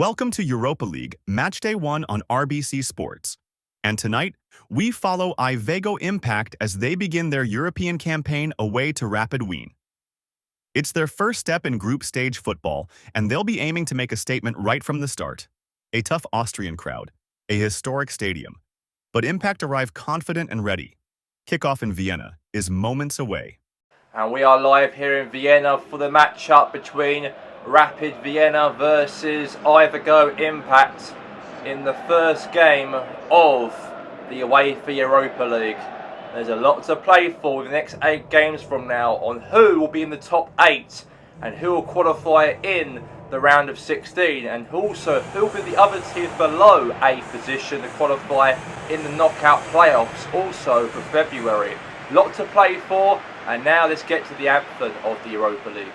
Welcome to Europa League, Matchday 1 on RBC Sports. And tonight, we follow Iveco Impact as they begin their European campaign away to Rapid Wien. It's their first step in group stage football, and they'll be aiming to make a statement right from the start. A tough Austrian crowd, a historic stadium. But Impact arrive confident and ready. Kickoff in Vienna is moments away. And we are live here in Vienna for the matchup between Rapid Vienna versus Iveco Impact in the first game of the UEFA Europa League. There's a lot to play for with the next 8 games from now on who will be in the top 8 and who will qualify in the round of 16, and also who will be the other teams below 8th position to qualify in the knockout playoffs also for February. Lot to play for, and now let's get to the anthem of the Europa League.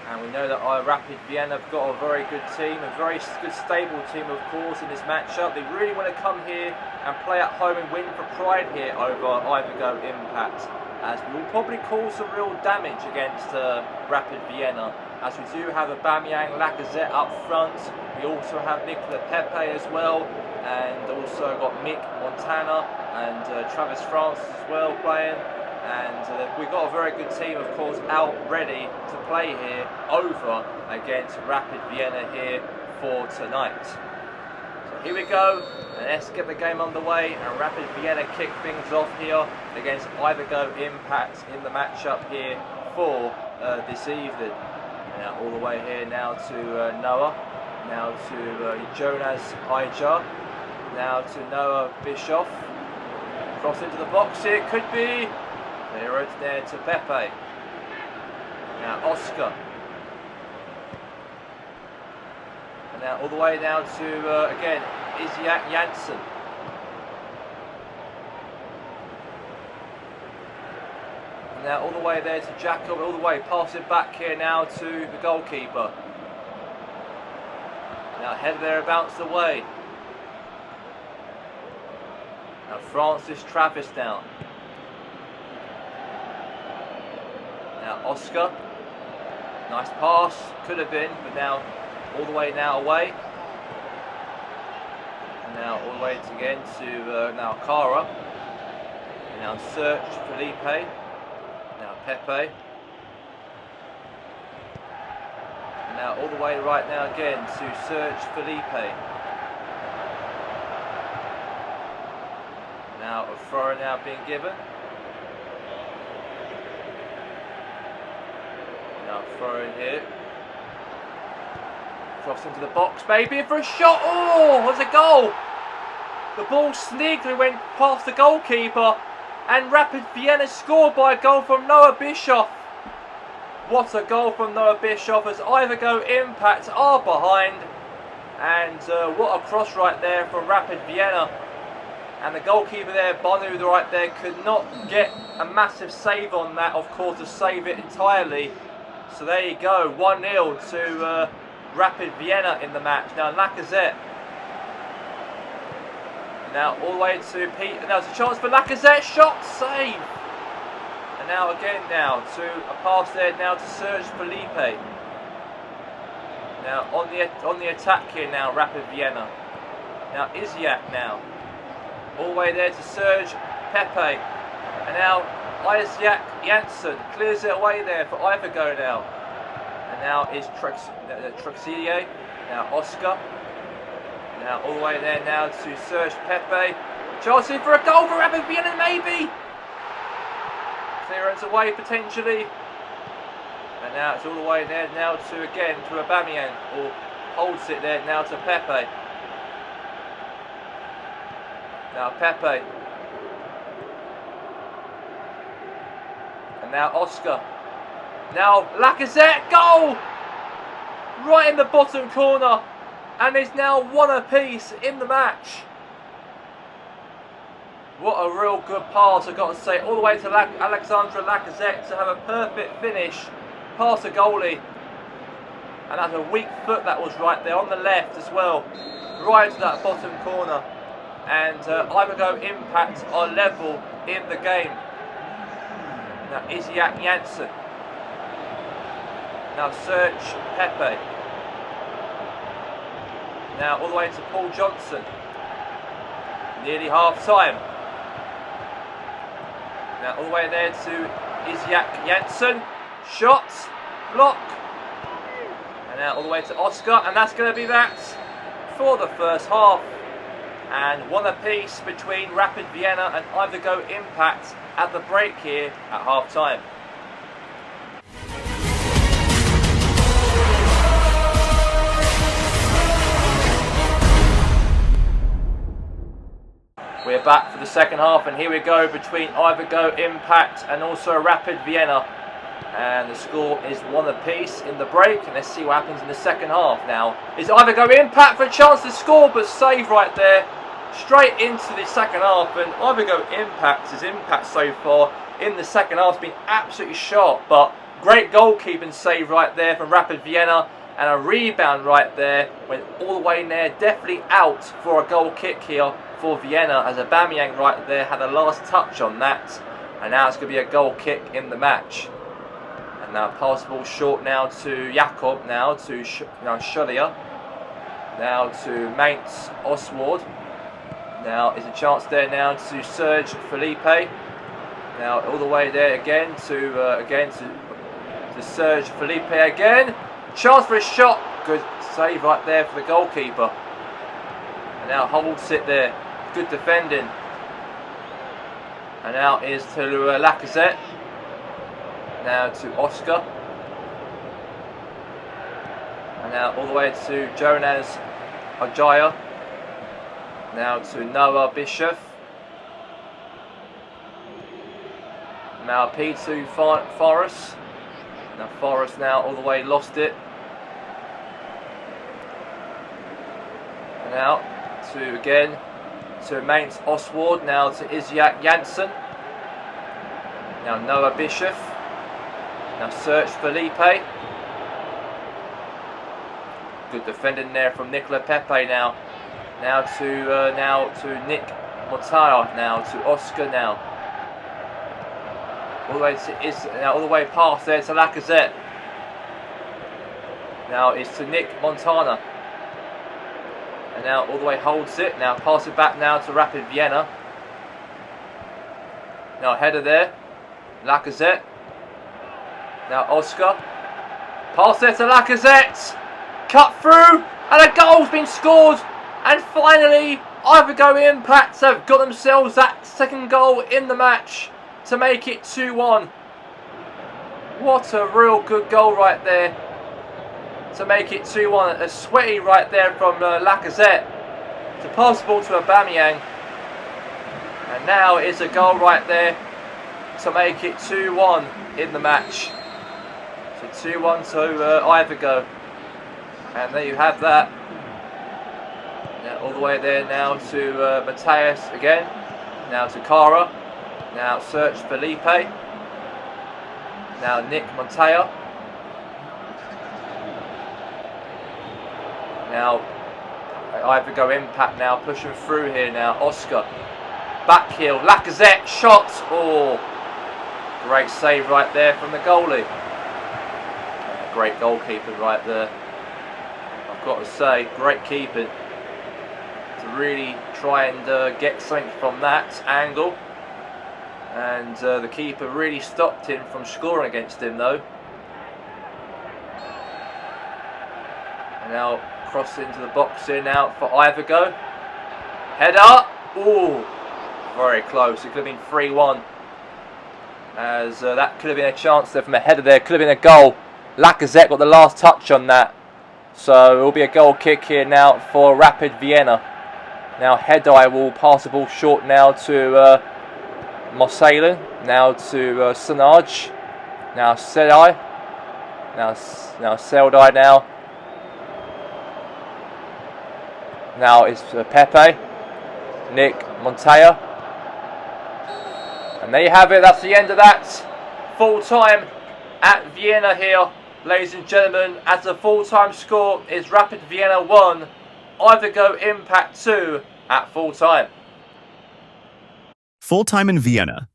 And we know that Rapid Vienna have got a very good team, a very good stable team of course in this matchup. They really want to come here and play at home and win for pride here over Iveco Impact, as we will probably cause some real damage against Rapid Vienna, as we do have Aubameyang, Lacazette up front. We also have Nicolas Pepe as well, and also got Mick Montana and Travis France as well playing. And we've got a very good team, of course, out ready to play here over against Rapid Vienna here for tonight. So here we go, and let's get the game underway, and Rapid Vienna kick things off here against Iveco Impact in the matchup here for this evening. Now all the way here now to Noah, now to Jonas Ijar, now to Noah Bischoff. Cross into the box here, could be. Clear there to Pepe. Now Oscar. And now all the way down to, again, Isiak Janssen. And now all the way there to Jacob, all the way, pass it back here now to the goalkeeper. Now head there, bounced away. Now Francis Travis now. Now Oscar, nice pass, could have been, but now all the way now away. And now all the way again to now Cara. And now Search Felipe. Now Pepe. And now all the way right now again to Search Felipe. Now a throw now being given. Now throw in here. Cross into the box, maybe for a shot. Oh, there's a goal. The ball sneakily went past the goalkeeper, and Rapid Vienna scored by a goal from Noah Bischoff. What a goal from Noah Bischoff, as Iveco Impact are behind. And what a cross right there from Rapid Vienna. And the goalkeeper there, Bonu, right there, could not get a massive save on that, of course, to save it entirely. So there you go, 1-0 to Rapid Vienna in the match. Now Lacazette. Now all the way to Pete. And there's a chance for Lacazette. Shot, save. And now again now to a pass there now to Serge Felipe. Now on the attack here now, Rapid Vienna. Now Isiak now. All the way there to Serge Pepe. And now Isiak Janssen clears it away there for Iveco now. And now is Truxillier. Now Oscar. Now all the way there now to Serge Pepe. Chelsea for a goal for Rapid Vienna, maybe. Clearance away potentially. And now it's all the way there now to Aubameyang, or holds it there now to Pepe. Now Pepe. And now Oscar. Now Lacazette, goal! Right in the bottom corner. And it's now 1 apiece in the match. What a real good pass, I've got to say. All the way to Alexandre Lacazette to have a perfect finish past the goalie. And that's a weak foot that was right there on the left as well. Right to that bottom corner. And Ivergo Impact are level in the game. Now Iziak Janssen. Now Serge Pepe. Now all the way to Paul Johnson. Nearly half time. Now all the way there to Iziak Janssen. Shot. Block. And now all the way to Oscar. And that's going to be that for the first half. And 1 apiece between Rapid Vienna and Ivergo Impact at the break here at half time. We're back for the second half, and here we go between Ivergo Impact and also Rapid Vienna. And the score is 1 apiece in the break, and let's see what happens in the second half now. Is Ivergo Impact for a chance to score, but save right there. Straight into the second half, and Ivergo Impact's impact so far in the second half has been absolutely sharp, but great goalkeeping save right there from Rapid Vienna, and a rebound right there, went all the way in there, definitely out for a goal kick here for Vienna, as Aubameyang right there had the last touch on that, and now it's going to be a goal kick in the match. And now pass the ball short now to Jakob, now to Scholia, now to Mainz Oswald. Now is a chance there now to Serge Felipe. Now all the way there again to Serge Felipe again. Chance for a shot. Good save right there for the goalkeeper. And now holds it there. Good defending. And now is to Lacazette. Now to Oscar. And now all the way to Jonas Ajaya. Now to Noah Bishop. Now P2 Forrest. Now Forrest now all the way lost it. And now to Mainz Oswald. Now to Iziak Janssen. Now Noah Bishop. Now Serge Felipe. Good defending there from Nicola Pepe now. Now to Nick Montara, now to Oscar now. All the way to all the way past there to Lacazette. Now it's to Nick Montana. And now all the way holds it. Now pass it back now to Rapid Vienna. Now header there. Lacazette. Now Oscar. Pass there to Lacazette. Cut through. And a goal's been scored. And finally, Ivergo Impact have got themselves that second goal in the match to make it 2-1. What a real good goal right there to make it 2-1. A sweaty right there from Lacazette to pass the ball to Aubameyang. And now it's a goal right there to make it 2-1 in the match. So 2-1 to Ivergo. And there you have that. Now all the way there now to Matthias again. Now to Cara. Now Serge Felipe. Now Nick Montaya. Now Ivergo Impact now pushing through here now. Oscar. Back heel. Lacazette. Shot. Oh. Great save right there from the goalie. Great goalkeeping right there. I've got to say, great keeping. To really try and get something from that angle. And the keeper really stopped him from scoring against him though. And now cross into the box here now for Ivergo. Header. Ooh, very close. It could have been 3-1. As that could have been a chance there from a header there. Could have been a goal. Lacazette got the last touch on that. So it will be a goal kick here now for Rapid Vienna. Now Hedai will pass the ball short now to Morsalen. Now to Sanaj. Now Sedai. Now Seldai now. Now it's Pepe. Nick Montoya. And there you have it. That's the end of that. Full time at Vienna here, ladies and gentlemen, as the full-time score is Rapid Vienna 1, Ivergo Impact 2 at full-time. Full-time in Vienna.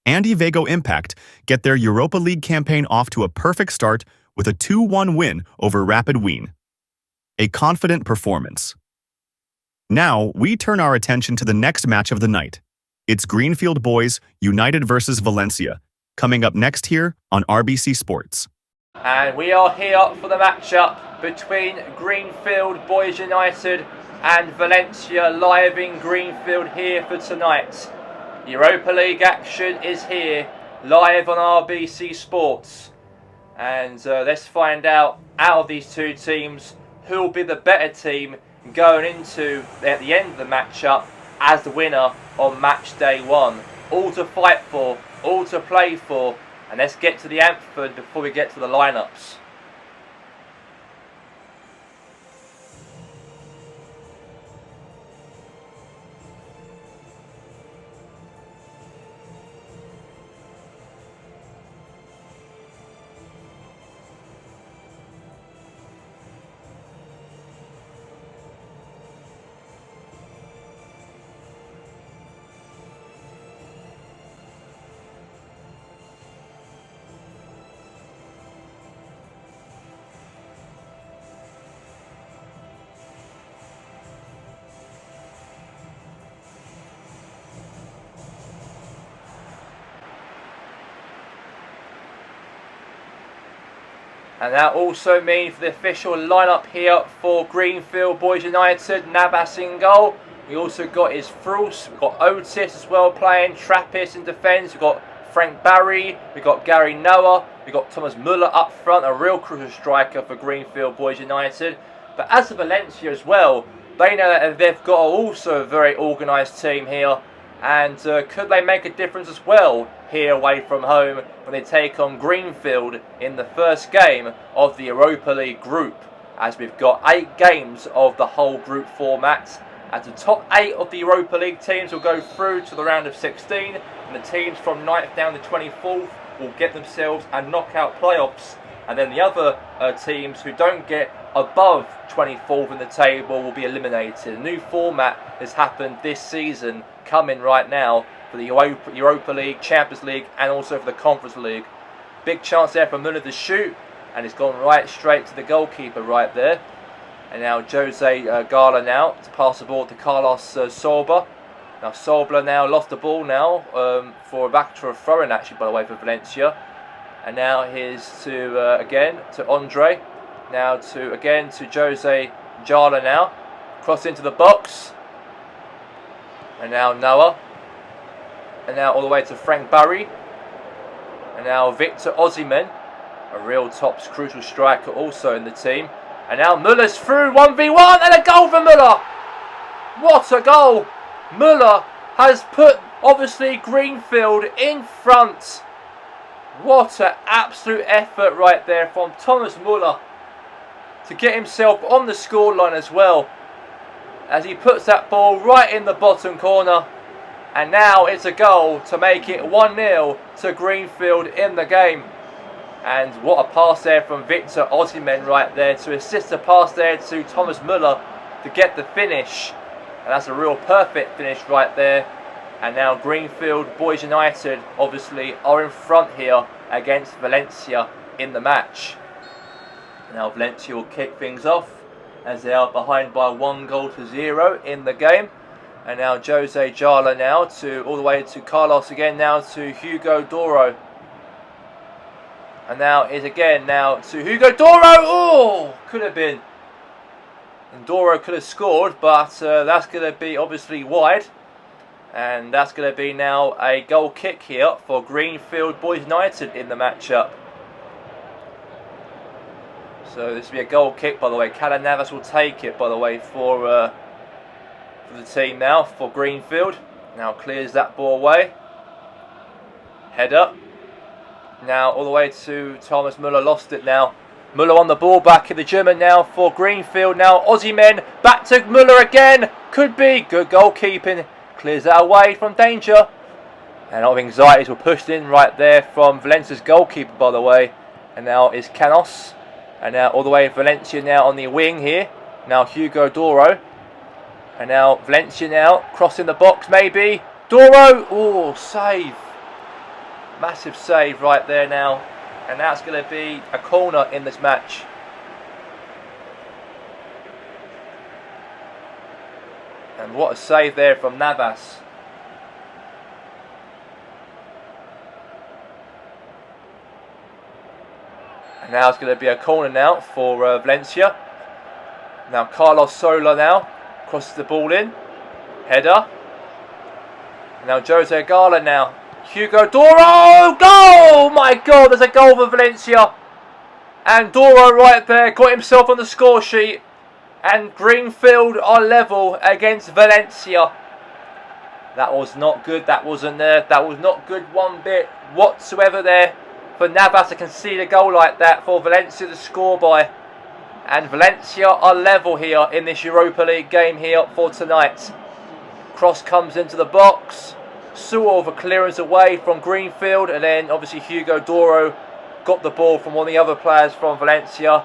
Andy Vago Impact get their Europa League campaign off to a perfect start with a 2-1 win over Rapid Wien. A confident performance. Now, we turn our attention to the next match of the night. It's Greenfield Boys United versus Valencia, coming up next here on RBC Sports. And we are here for the matchup between Greenfield Boys United and Valencia, live in Greenfield here for tonight. Europa League action is here, live on RBC Sports. And let's find out of these two teams, who will be the better team going into, at the end of the matchup, as the winner on match day 1. All to fight for, all to play for, and let's get to the anthem before we get to the lineups. And that also means for the official lineup here for Greenfield Boys United, Navas in goal. We also got his Frus, we've got Otis as well playing, Trappist in defence, we've got Frank Barry, we've got Gary Noah, we've got Thomas Muller up front, a real crucial striker for Greenfield Boys United. But as for Valencia as well, they know that they've got also a very organised team here. And could they make a difference as well here away from home when they take on Greenfield in the first game of the Europa League group? As we've got 8 games of the whole group format. As the top 8 of the Europa League teams will go through to the round of 16. And the teams from 9th down to 24th will get themselves a knockout playoffs. And then the other teams who don't get above 24th in the table will be eliminated. A new format has happened this season, coming right now for the Europa League, Champions League, and also for the Conference League. Big chance there for Muller to shoot, and it's gone right straight to the goalkeeper right there. And now Jose Gala now to pass the ball to Carlos Sorba. Now Sorba now lost the ball now for back to a throw-in actually, by the way, for Valencia. And now here's to again to Andre. Now to again to Jose Jala now. Cross into the box. And now Noah. And now all the way to Frank Barry. And now Victor Osimhen, a real top crucial striker also in the team. And now Muller's through 1v1 and a goal for Muller. What a goal! Muller has put obviously Greenfield in front. What an absolute effort right there from Thomas Muller to get himself on the scoreline as well, as he puts that ball right in the bottom corner. And now it's a goal to make it 1-0 to Greenfield in the game. And what a pass there from Victor Osimhen right there to assist the pass there to Thomas Muller to get the finish. And that's a real perfect finish right there. And now Greenfield Boys United obviously are in front here against Valencia in the match. Now Valencia will kick things off as they are behind by 1-0 in the game. And now Jose Jala now to all the way to Carlos again, now to Hugo Doro. And now is again now to Hugo Doro. Oh, could have been. And Doro could have scored, but that's going to be obviously wide. And that's going to be now a goal kick here for Greenfield Boys United in the matchup. So this will be a goal kick, by the way. Keylor Navas will take it, by the way, for the team now, for Greenfield. Now clears that ball away. Header. Now all the way to Thomas Muller, lost it now. Muller on the ball back in the German now for Greenfield. Now Osimhen back to Muller again. Could be. Good goalkeeping. Clears that away from danger. And a lot of anxieties were pushed in right there from Valencia's goalkeeper, by the way. And now is Canos. And now all the way Valencia now on the wing here. Now Hugo Doro. And now Valencia now crossing the box maybe. Doro. Oh, save. Massive save right there now. And that's going to be a corner in this match. And what a save there from Navas. And now it's going to be a corner now for Valencia. Now Carlos Sola now crosses the ball in. Header. And now Jose Gala now. Hugo Doro! Goal! My God, there's a goal for Valencia. And Doro right there got himself on the score sheet. And Greenfield are level against Valencia. That was not good. That wasn't there. That was not good one bit whatsoever there. For Navas to concede a goal like that, for Valencia to score by. And Valencia are level here in this Europa League game here for tonight. Cross comes into the box. Sewell of a clearance away from Greenfield. And then obviously Hugo Doro got the ball from one of the other players from Valencia.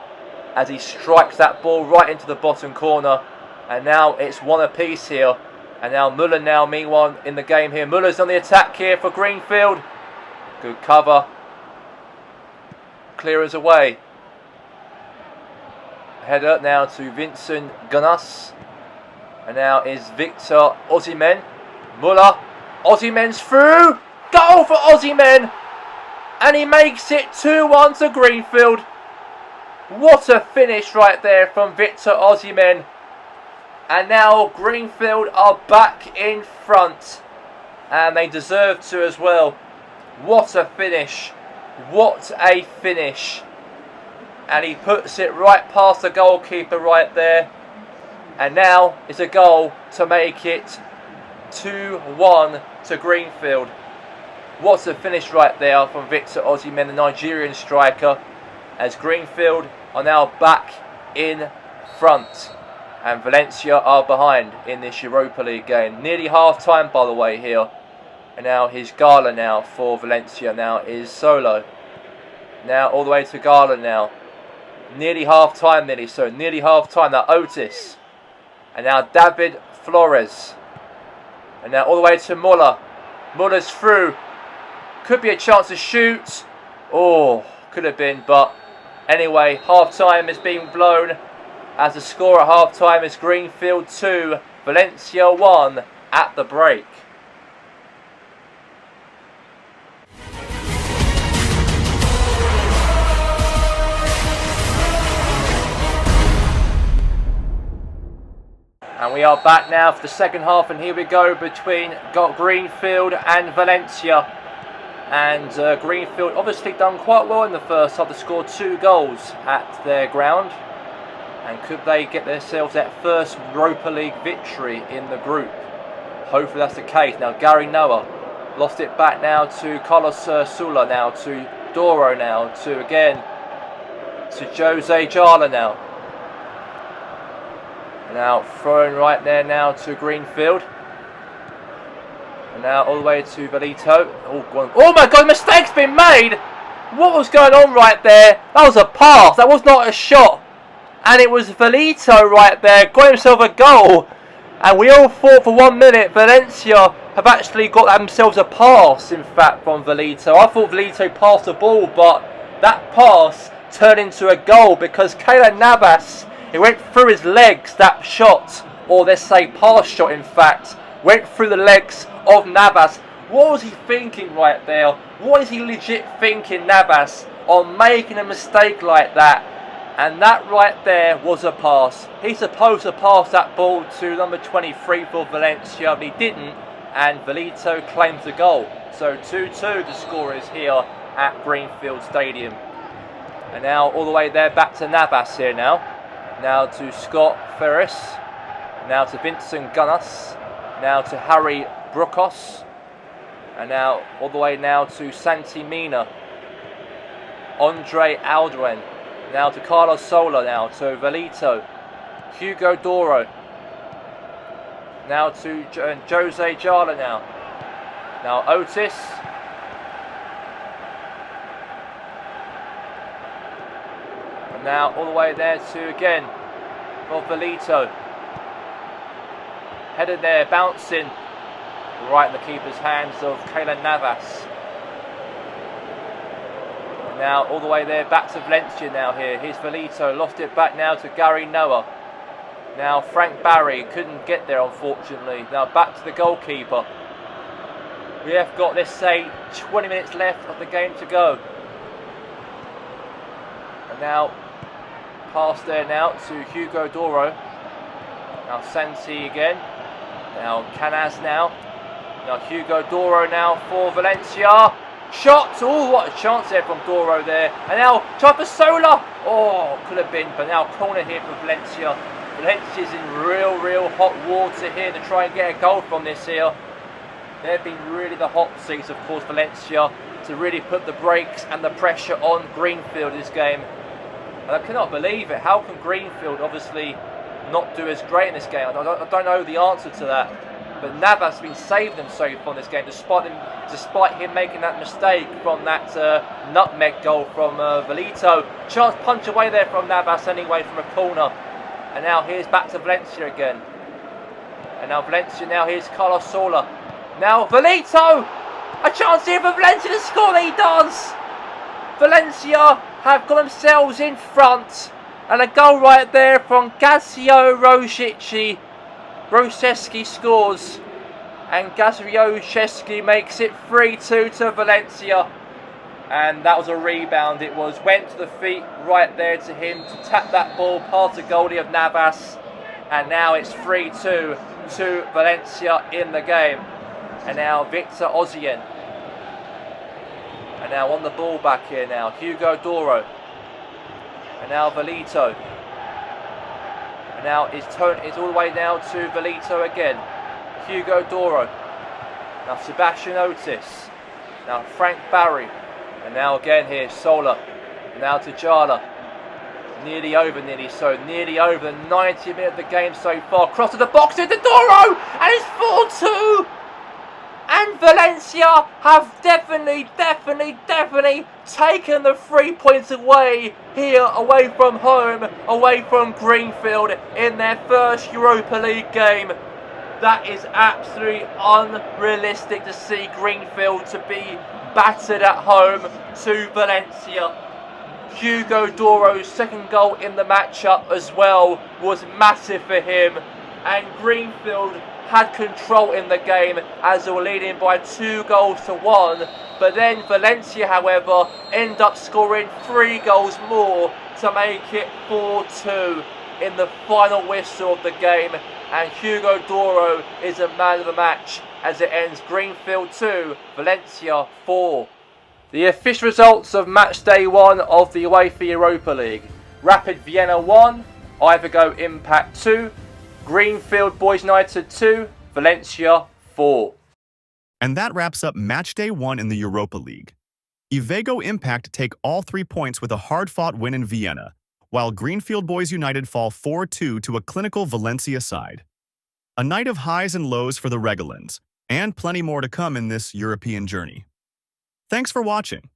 As he strikes that ball right into the bottom corner. And now it's one apiece here. And now Muller now meanwhile in the game here. Muller's on the attack here for Greenfield. Good cover. Clearance away. Header now to Vincent Ganas. And now is Victor Osimhen. Muller. Osimhen's through. Goal for Osimhen. And he makes it 2-1 to Greenfield. What a finish right there from Victor Osimhen. And now Greenfield are back in front. And they deserve to as well. What a finish. What a finish. And he puts it right past the goalkeeper right there. And now it's a goal to make it 2-1 to Greenfield. What a finish right there from Victor Osimhen, the Nigerian striker. As Greenfield are now back in front. And Valencia are behind in this Europa League game. Nearly half time, by the way, here. And now his Gala now for Valencia now is Solo. Now all the way to Gala now. Nearly half time nearly. So nearly half time. Now Otis. And now David Flores. And now all the way to Muller. Muller's through. Could be a chance to shoot. Oh, could have been. But anyway, half time is being blown. As the score at half time is Greenfield 2, Valencia 1 at the break. And we are back now for the second half, and here we go between Greenfield and Valencia. And Greenfield obviously done quite well in the first half. They scored 2 goals at their ground. And could they get themselves that first Europa League victory in the group? Hopefully that's the case. Now Gary Noah lost it back now to Carlos Sula now, to Doro now, to again to Jose Jala now. Now thrown right there now to Greenfield. And now all the way to Velito. Oh my God, mistake's been made! What was going on right there? That was a pass, that was not a shot. And it was Velito right there, got himself a goal. And we all thought for 1 minute Valencia have actually got themselves a pass, in fact, from Velito. I thought Velito passed the ball, but that pass turned into a goal because Keylor Navas, it went through his legs, that shot, or let's say pass shot in fact, went through the legs of Navas. What was he thinking right there? What is he legit thinking, Navas, on making a mistake like that? And that right there was a pass. He's supposed to pass that ball to number 23 for Valencia, but he didn't, and Velito claims the goal. So 2-2 the score is here at Greenfield Stadium. And now all the way there back to Navas here now. Now to Scott Ferris. Now to Vincent Gunnas. Now to Harry Brokos. And now all the way now to Santi Mina. Andre Aldrin. Now to Carlos Sola now. To Velito. Hugo Doro. Now to Jose Jala now. Now Otis. And now all the way there to again for Velito. Headed there, bouncing right in the keeper's hands of Keylor Navas. And now all the way there back to Valencia now here. Here's Velito, lost it back now to Gary Noah. Now Frank Barry couldn't get there unfortunately. Now back to the goalkeeper. We have got, let's say, 20 minutes left of the game to go. And now pass there now to Hugo Doro. Now Santi again. Now Canaz now. Now Hugo Doro now for Valencia. Shot! Oh, what a chance there from Doro there. And now Sola. Oh, could have been, but now corner here for Valencia. Valencia's in real hot water here to try and get a goal from this here. They've been really the hot seats, of course, Valencia, to really put the brakes and the pressure on Greenfield this game. And I cannot believe it. How can Greenfield obviously not do as great in this game? I don't know the answer to that. But Navas has been saving them so far in this game, despite him making that mistake from that nutmeg goal from Velito. Chance punch away there from Navas anyway from a corner. And now here's back to Valencia again. And now Valencia, now here's Carlos Sola. Now Velito! A chance here for Valencia to score, he does! Valencia have got themselves in front. And a goal right there from Gazio Rosecki scores. And Gazio makes it 3-2 to Valencia. And that was a rebound. It went to the feet right there to him to tap that ball past the goalie of Navas. And now it's 3-2 to Valencia in the game. And now Victor Osimhen. And now on the ball back here now, Hugo Doro. And now Velito. And now it's all the way now to Velito again. Hugo Doro. Now Sebastian Otis. Now Frank Barry. And now again here, Sola. Now to Jala. Nearly over the 90 minute of the game so far. Cross to the box into Doro! And it's 4-2! And Valencia have definitely taken the 3 points away here, away from home, away from Greenfield in their first Europa League game. That is absolutely unrealistic to see Greenfield to be battered at home to Valencia. Hugo Doro's second goal in the matchup as well was massive for him, and Greenfield had control in the game as they were leading by 2-1, but then Valencia, however, end up scoring 3 goals more to make it 4-2 in the final whistle of the game, and Hugo Doro is the man of the match as it ends Greenfield 2, Valencia 4. The official results of Matchday 1 of the UEFA Europa League. Rapid Vienna 1, Ivergo Impact 2, Greenfield Boys United 2, Valencia 4. And that wraps up Matchday 1 in the Europa League. Ivergo Impact take all 3 points with a hard-fought win in Vienna, while Greenfield Boys United fall 4-2 to a clinical Valencia side. A night of highs and lows for the Regalans, and plenty more to come in this European journey. Thanks for watching.